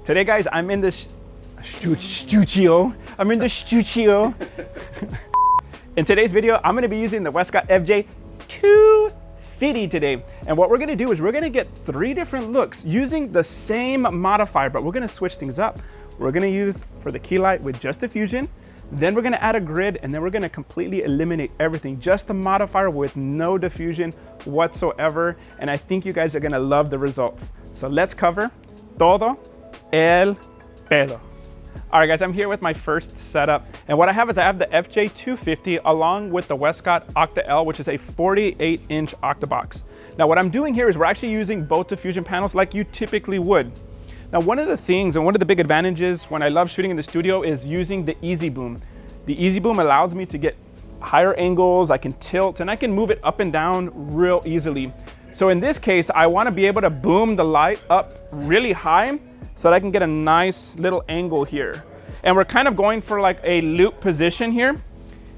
Today, guys, I'm in the studio. In today's video, I'm gonna be using the Westcott FJ250 today. And what we're gonna do is we're gonna get 3 different looks using the same modifier, but we're gonna switch things up. We're gonna use for the key light with just diffusion, then we're gonna add a grid, and then we're gonna completely eliminate everything, just the modifier with no diffusion whatsoever. And I think you guys are gonna love the results. So let's cover todo el pedo. All right, guys, I'm here with my first setup. And what I have is I have the FJ250 along with the Westcott Octa L, which is a 48-inch octabox. Now, what I'm doing here is we're actually using both diffusion panels like you typically would. Now, one of the things and one of the big advantages when I love shooting in the studio is using the Easy Boom. The Easy Boom allows me to get higher angles, I can tilt, and I can move it up and down real easily. So in this case, I want to be able to boom the light up really high so that I can get a nice little angle here. And we're kind of going for like a loop position here.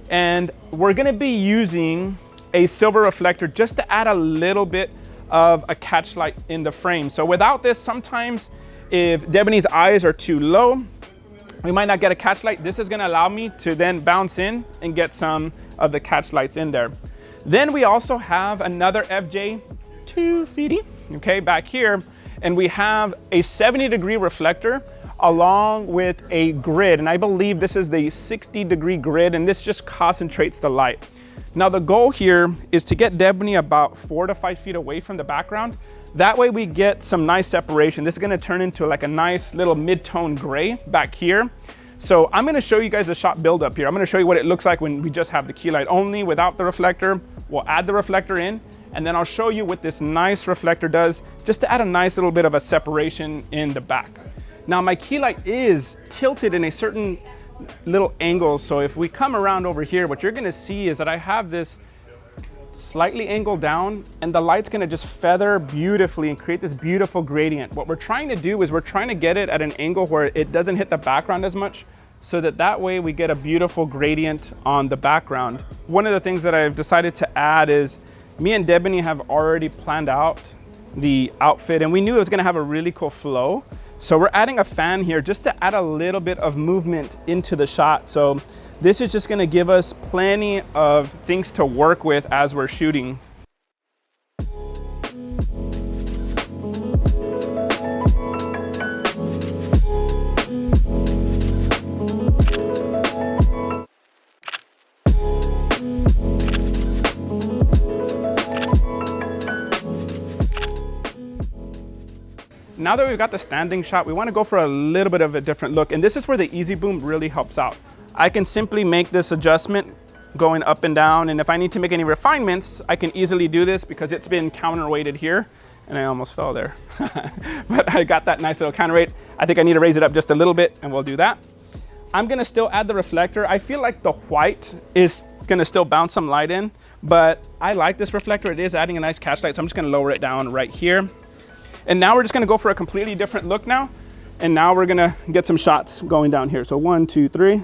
And we're gonna be using a silver reflector just to add a little bit of a catch light in the frame. So without this, sometimes if Debony's eyes are too low, we might not get a catch light. This is gonna allow me to then bounce in and get some of the catch lights in there. Then we also have another FJ250, okay, back here. And we have a 70-degree reflector along with a grid. And I believe this is the 60-degree grid, and this just concentrates the light. Now the goal here is to get Debony about 4 to 5 feet away from the background. That way we get some nice separation. This is gonna turn into like a nice little mid-tone gray back here. So I'm gonna show you guys the shot buildup here. I'm gonna show you what it looks like when we just have the key light only without the reflector. We'll add the reflector in, and then I'll show you what this nice reflector does just to add a nice little bit of a separation in the back. Now my key light is tilted in a certain little angle. So if we come around over here, what you're gonna see is that I have this slightly angled down, and the light's gonna just feather beautifully and create this beautiful gradient. What we're trying to do is we're trying to get it at an angle where it doesn't hit the background as much, so that way we get a beautiful gradient on the background. One of the things that I've decided to add is me and Debony have already planned out the outfit, and we knew it was gonna have a really cool flow. So we're adding a fan here just to add a little bit of movement into the shot. So this is just gonna give us plenty of things to work with as we're shooting. Now that we've got the standing shot, we want to go for a little bit of a different look. And this is where the Easy Boom really helps out. I can simply make this adjustment going up and down. And if I need to make any refinements, I can easily do this because it's been counterweighted here. And I almost fell there. But I got that nice little counterweight. I think I need to raise it up just a little bit, and we'll do that. I'm going to still add the reflector. I feel like the white is going to still bounce some light in, but I like this reflector. It is adding a nice catch light. So I'm just going to lower it down right here. And now we're just gonna go for a completely different look now. And now we're gonna get some shots going down here. So 1, 2, 3.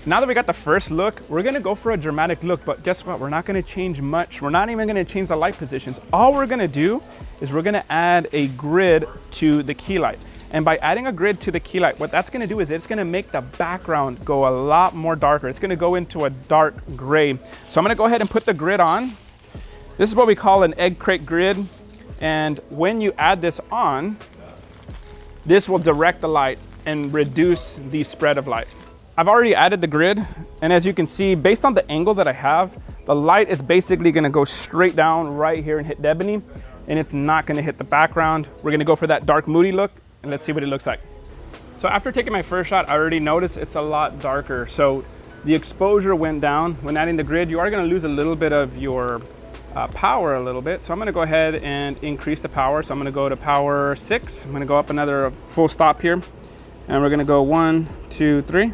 Now that we got the first look, we're gonna go for a dramatic look, but guess what? We're not gonna change much. We're not even gonna change the light positions. All we're gonna do is we're gonna add a grid to the key light. And by adding a grid to the key light, what that's gonna do is it's gonna make the background go a lot more darker. It's gonna go into a dark gray. So I'm gonna go ahead and put the grid on. This is what we call an egg crate grid. And when you add this on, this will direct the light and reduce the spread of light. I've already added the grid. And as you can see, based on the angle that I have, the light is basically gonna go straight down right here and hit Debony. And it's not gonna hit the background. We're gonna go for that dark moody look. And let's see what it looks like. So after taking my first shot, I already noticed it's a lot darker. So the exposure went down. When adding the grid, you are gonna lose a little bit of your power a little bit. So I'm gonna go ahead and increase the power. So I'm gonna go to power 6. I'm gonna go up another full stop here. And we're gonna go 1, 2, 3.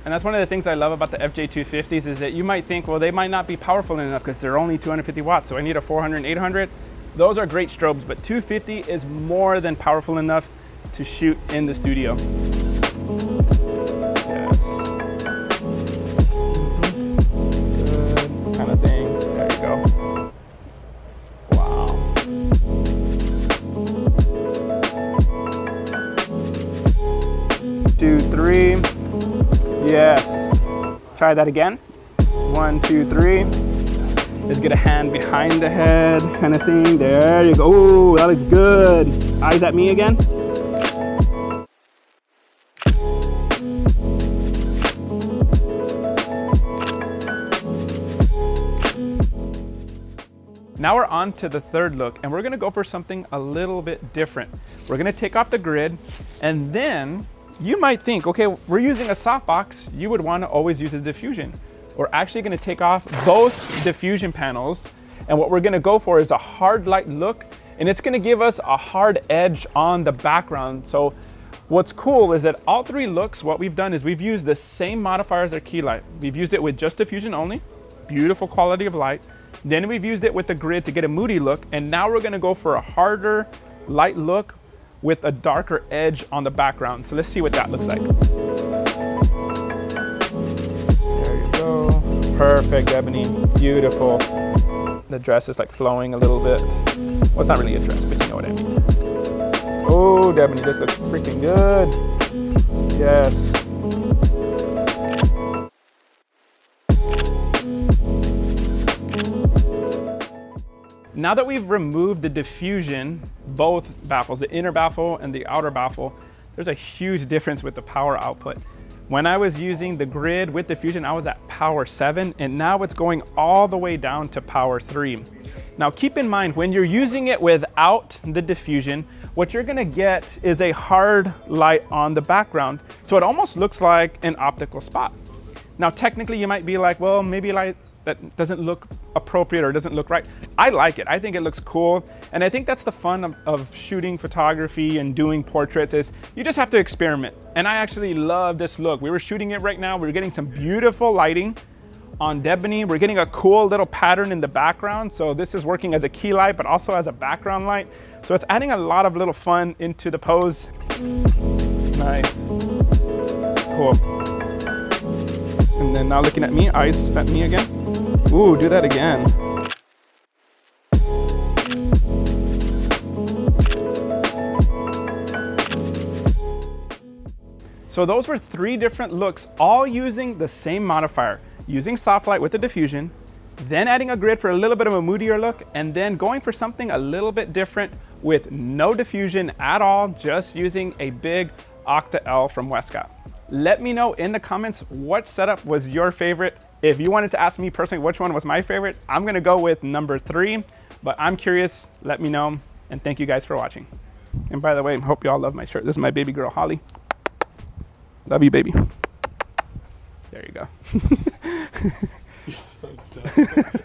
And that's one of the things I love about the FJ250s is that you might think, well, they might not be powerful enough because they're only 250 watts. So I need a 400 and 800. Those are great strobes, but 250 is more than powerful enough to shoot in the studio. Yes. Good kind of thing. There you go. Wow. 2, 3. Yes. Try that again. 1, 2, 3. Let's get a hand behind the head kind of thing. There you go. Oh, that looks good. Eyes at me again. Now we're on to the third look, and we're gonna go for something a little bit different. We're gonna take off the grid, and then you might think, okay, we're using a softbox, you would wanna always use a diffusion. We're actually gonna take off both diffusion panels, and what we're gonna go for is a hard light look, and it's gonna give us a hard edge on the background. So what's cool is that all three looks, what we've done is we've used the same modifier as our key light. We've used it with just diffusion only, beautiful quality of light. Then we've used it with the grid to get a moody look, and now we're gonna go for a harder light look with a darker edge on the background. So let's see what that looks like. There you go. Perfect, Ebony, beautiful. The dress is like flowing a little bit. Well, it's not really a dress, but you know what I mean. Oh, Ebony, this looks freaking good. Yes. Now that we've removed the diffusion, both baffles, the inner baffle and the outer baffle, there's a huge difference with the power output. When I was using the grid with diffusion, I was at power 7, and now it's going all the way down to power 3. Now keep in mind, when you're using it without the diffusion, what you're gonna get is a hard light on the background. So it almost looks like an optical spot. Now technically you might be like, well, maybe like that doesn't look appropriate or doesn't look right. I like it. I think it looks cool. And I think that's the fun of shooting photography and doing portraits, is you just have to experiment. And I actually love this look. We were shooting it right now. We're getting some beautiful lighting on Ebony. We're getting a cool little pattern in the background. So this is working as a key light, but also as a background light. So it's adding a lot of little fun into the pose. Nice. Cool. And then now looking at me, eyes at me again. Ooh, do that again. So those were 3 different looks, all using the same modifier, using soft light with the diffusion, then adding a grid for a little bit of a moodier look, and then going for something a little bit different with no diffusion at all, just using a big Octa L from Westcott. Let me know in the comments what setup was your favorite. If you wanted to ask me personally which one was my favorite, I'm gonna go with number 3, but I'm curious, let me know, and thank you guys for watching. And by the way, I hope you all love my shirt. This is my baby girl, Holly. Love you, baby. There you go. You're so dumb.